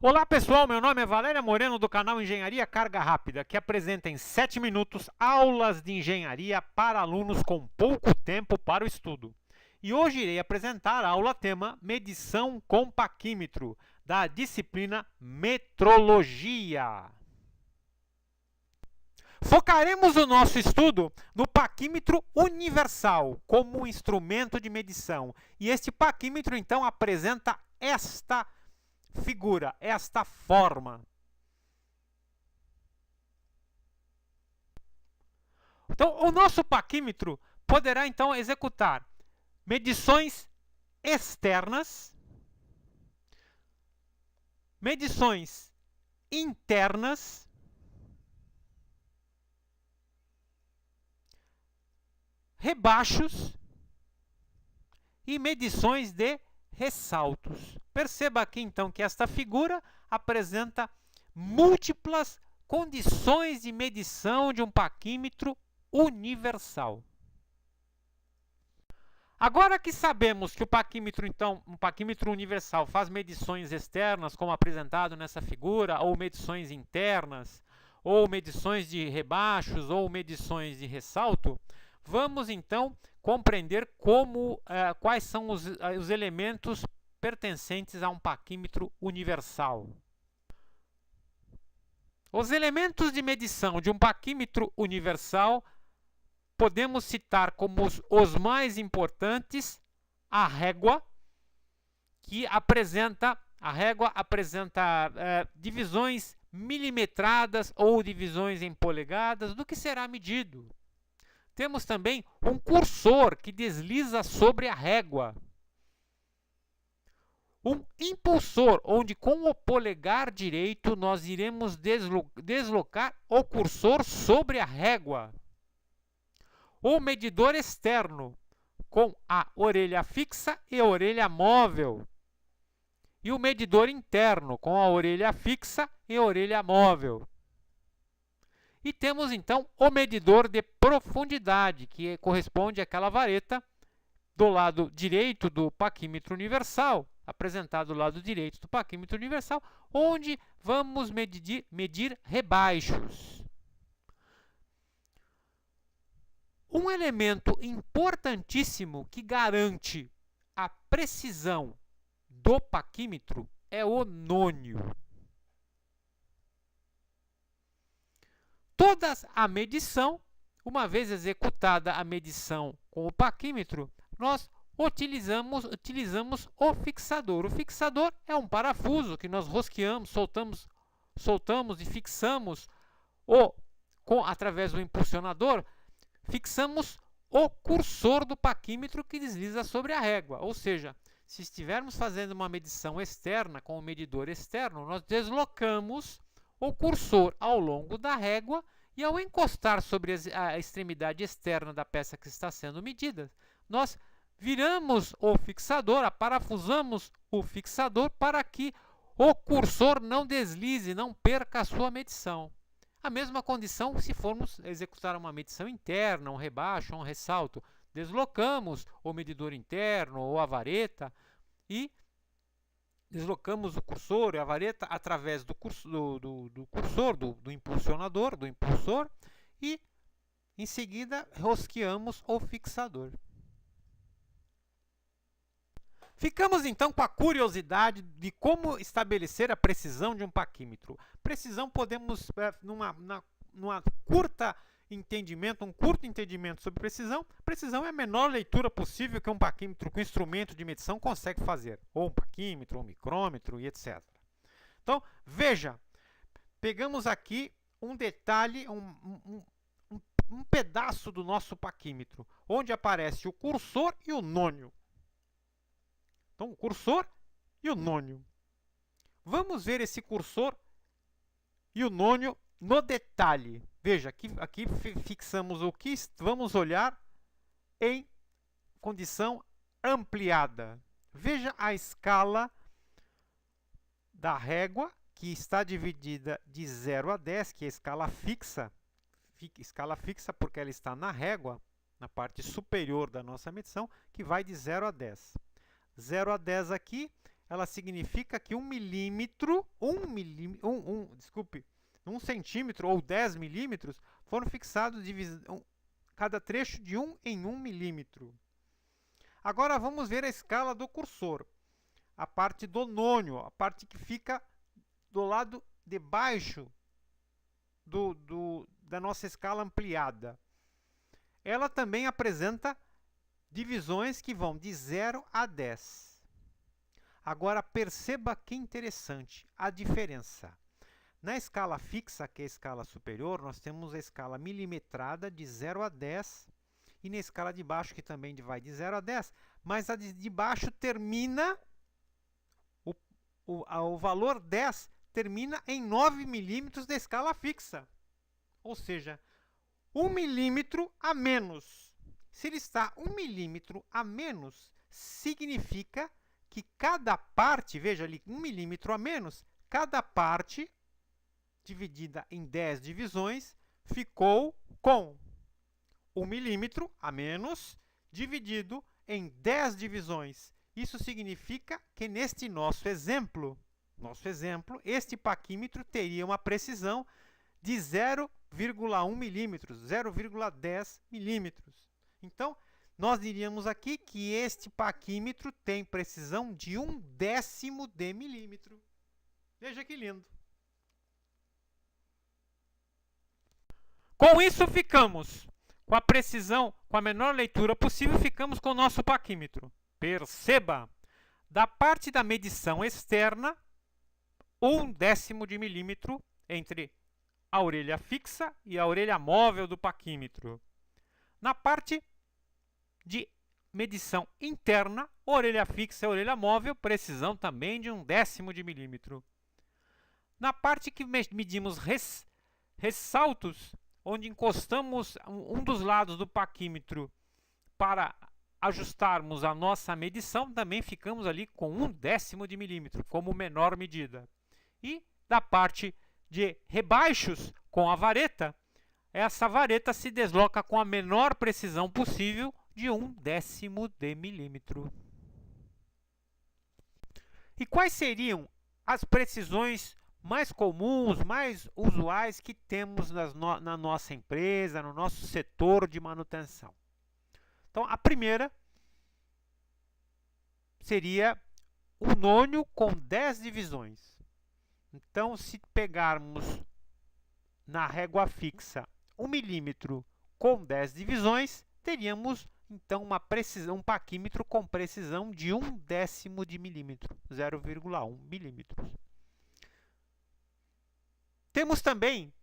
Olá pessoal, meu nome é Valéria Moreno do canal Engenharia Carga Rápida, que apresenta em 7 minutos aulas de engenharia para alunos com pouco tempo para o estudo. E hoje irei apresentar a aula tema Medição com Paquímetro, da disciplina Metrologia. Focaremos o nosso estudo no paquímetro universal como um instrumento de medição. E este paquímetro então apresenta esta figura, esta forma. Então, o nosso paquímetro poderá então executar medições externas, medições internas, rebaixos e medições de ressaltos. Perceba aqui então que esta figura apresenta múltiplas condições de medição de um paquímetro universal. Agora que sabemos que o paquímetro, então, um paquímetro universal faz medições externas, como apresentado nessa figura, ou medições internas, ou medições de rebaixos, ou medições de ressalto, vamos então compreender quais são os elementos pertencentes a um paquímetro universal. Os elementos de medição de um paquímetro universal podemos citar como os mais importantes a régua, que apresenta divisões milimetradas ou divisões em polegadas do que será medido. Temos também um cursor que desliza sobre a régua. Um impulsor, onde com o polegar direito nós iremos deslocar o cursor sobre a régua. O medidor externo, com a orelha fixa e a orelha móvel. E o medidor interno, com a orelha fixa e a orelha móvel. E temos então o medidor de profundidade, que corresponde àquela vareta do lado direito do paquímetro universal, apresentado do lado direito do paquímetro universal, onde vamos medir rebaixos. Um elemento importantíssimo que garante a precisão do paquímetro é o nônio. Toda a medição, uma vez executada a medição com o paquímetro, nós utilizamos o fixador. O fixador é um parafuso que nós rosqueamos, soltamos e fixamos através do impulsionador, fixamos o cursor do paquímetro que desliza sobre a régua. Ou seja, se estivermos fazendo uma medição externa com o medidor externo, nós deslocamos o cursor ao longo da régua e ao encostar sobre a extremidade externa da peça que está sendo medida, nós viramos o fixador, aparafusamos o fixador para que o cursor não deslize, não perca a sua medição. A mesma condição se formos executar uma medição interna, um rebaixo, um ressalto. Deslocamos o medidor interno ou a vareta e deslocamos o cursor e a vareta através do cursor, do impulsionador, do impulsor, e em seguida rosqueamos o fixador. Ficamos então com a curiosidade de como estabelecer a precisão de um paquímetro. Precisão podemos, numa curto entendimento sobre precisão. Precisão é a menor leitura possível que um paquímetro com instrumento de medição consegue fazer. Ou um paquímetro, ou um micrômetro e etc. Então, veja, pegamos aqui um detalhe, um pedaço do nosso paquímetro, onde aparece o cursor e o nônio. Então, o cursor e o nônio. Vamos ver esse cursor e o nônio no detalhe. Veja, aqui fixamos o que vamos olhar em condição ampliada. Veja a escala da régua, que está dividida de 0 a 10, que é a escala fixa. Escala fixa porque ela está na régua, na parte superior da nossa medição, que vai de 0 a 10. 0 a 10 aqui, ela significa que 1 centímetro ou 10 milímetros foram fixados cada trecho de 1 em 1 milímetro. Agora vamos ver a escala do cursor, a parte do nônio, a parte que fica do lado de baixo da nossa escala ampliada. Ela também apresenta divisões que vão de 0 a 10. Agora perceba que interessante a diferença. Na escala fixa, que é a escala superior, nós temos a escala milimetrada de 0 a 10, e na escala de baixo, que também vai de 0 a 10, mas a de baixo termina, o valor 10 termina em 9 milímetros da escala fixa. Ou seja, 1 milímetro a menos. Se ele está 1 milímetro a menos, significa que cada parte, veja ali, 1 milímetro a menos, cada parte dividida em 10 divisões ficou com 1 milímetro a menos dividido em 10 divisões. Isso significa que neste nosso exemplo, este paquímetro teria uma precisão de 0,1 milímetros, 0,10 milímetros. Então, nós diríamos aqui que este paquímetro tem precisão de 1/10 de milímetro. Veja que lindo. Com isso, ficamos com a precisão, com a menor leitura possível, ficamos com o nosso paquímetro. Perceba, da parte da medição externa, 1/10 de milímetro entre a orelha fixa e a orelha móvel do paquímetro. Na parte de medição interna, orelha fixa e orelha móvel, precisão também de 1/10 de milímetro. Na parte que medimos ressaltos, onde encostamos um dos lados do paquímetro para ajustarmos a nossa medição, também ficamos ali com 1/10 de milímetro, como menor medida. E da parte de rebaixos com a vareta, essa vareta se desloca com a menor precisão possível de 1/10 de milímetro. E quais seriam as precisões mais comuns, mais usuais que temos na nossa empresa, no nosso setor de manutenção? Então, a primeira seria o nônio com 10 divisões. Então, se pegarmos na régua fixa 1 milímetro com 10 divisões, teríamos então um paquímetro com precisão de 1/10 de milímetro, 0,1 milímetros. Temos também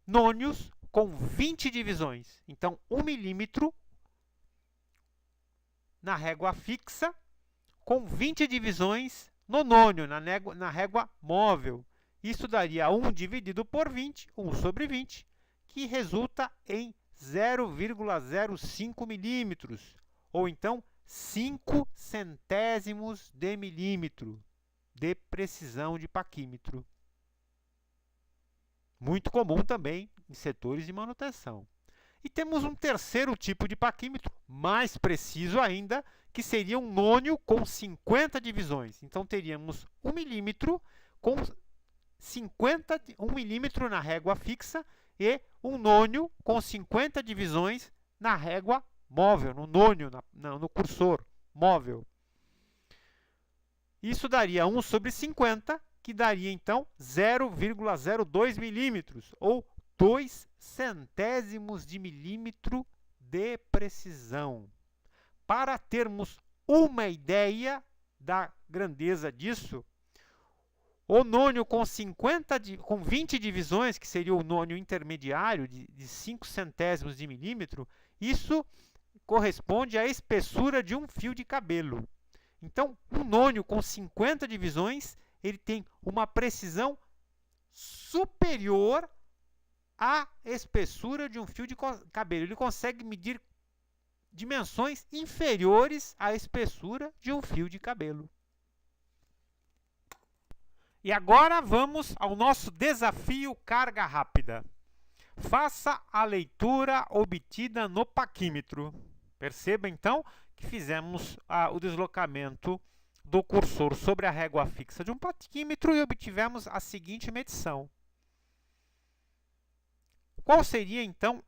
nônios com 20 divisões. Então, 1 milímetro na régua fixa, com 20 divisões no nônio, na régua móvel. Isso daria 1 dividido por 20, 1/20, que resulta em 0,05 milímetros, ou então 5 centésimos de milímetro de precisão de paquímetro. Muito comum também em setores de manutenção. E temos um terceiro tipo de paquímetro, mais preciso ainda, que seria um nônio com 50 divisões. Então, teríamos 1 milímetro com 1 milímetro na régua fixa e um nônio com 50 divisões na régua móvel, no nônio, no cursor móvel. Isso daria 1/50, que daria então 0,02 milímetros, ou 2 centésimos de milímetro de precisão. Para termos uma ideia da grandeza disso, o nônio com 20 divisões, que seria o nônio intermediário de 5 centésimos de milímetro, isso corresponde à espessura de um fio de cabelo. Então, um nônio com 50 divisões, ele tem uma precisão superior à espessura de um fio de cabelo. Ele consegue medir dimensões inferiores à espessura de um fio de cabelo. E agora vamos ao nosso desafio carga rápida. Faça a leitura obtida no paquímetro. Perceba então que fizemos o deslocamento do cursor sobre a régua fixa de um paquímetro e obtivemos a seguinte medição. Qual seria, então,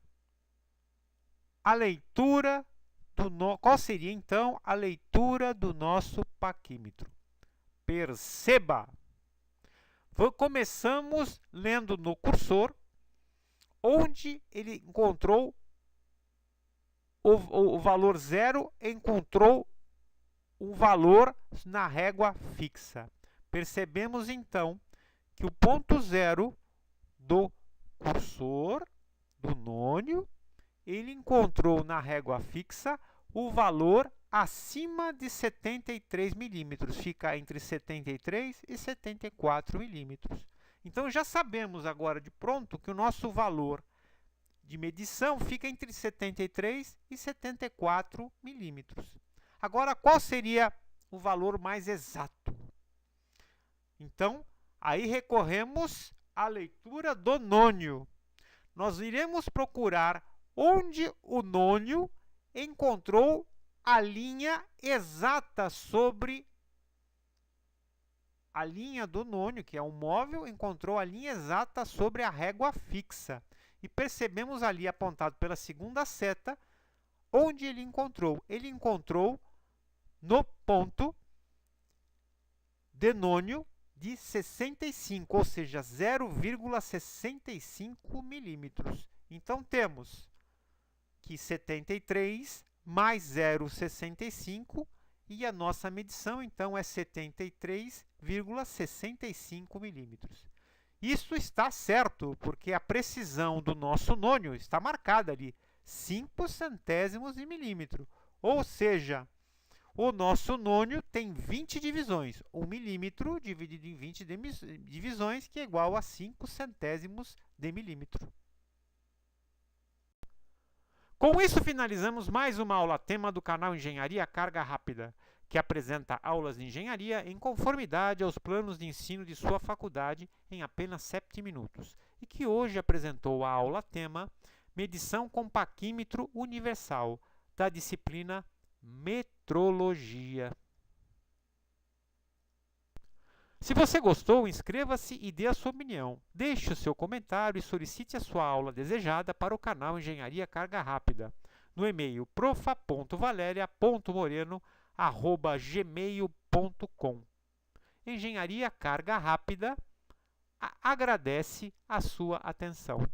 a leitura do nosso paquímetro? Perceba! Começamos lendo no cursor, onde ele encontrou o valor 0, encontrou um valor na régua fixa. Percebemos, então, que o ponto 0 do cursor, do nônio, ele encontrou na régua fixa o valor acima de 73 milímetros. Fica entre 73 e 74 milímetros. Então, já sabemos agora de pronto que o nosso valor de medição fica entre 73 e 74 milímetros. Agora, qual seria o valor mais exato? Então, aí recorremos à leitura do nônio. Nós iremos procurar onde o nônio encontrou a linha exata sobre a linha do nônio, que é um móvel, encontrou a linha exata sobre a régua fixa. E percebemos ali, apontado pela segunda seta, onde ele encontrou. Ele encontrou no ponto de nônio de 65, ou seja, 0,65 milímetros. Então, temos que 73 mais 0,65 e a nossa medição, então, é 73,65 milímetros. Isso está certo, porque a precisão do nosso nônio está marcada ali, 5 centésimos de milímetro. Ou seja, o nosso nônio tem 20 divisões. 1 milímetro dividido em 20 divisões, que é igual a 5 centésimos de milímetro. Com isso, finalizamos mais uma aula tema do canal Engenharia Carga Rápida, que apresenta aulas de engenharia em conformidade aos planos de ensino de sua faculdade em apenas 7 minutos, e que hoje apresentou a aula tema Medição com Paquímetro Universal, da disciplina Metrologia. Se você gostou, inscreva-se e dê a sua opinião. Deixe o seu comentário e solicite a sua aula desejada para o canal Engenharia Carga Rápida, no e-mail profa.valeria.moreno@gmail.com. Engenharia Carga Rápida agradece a sua atenção.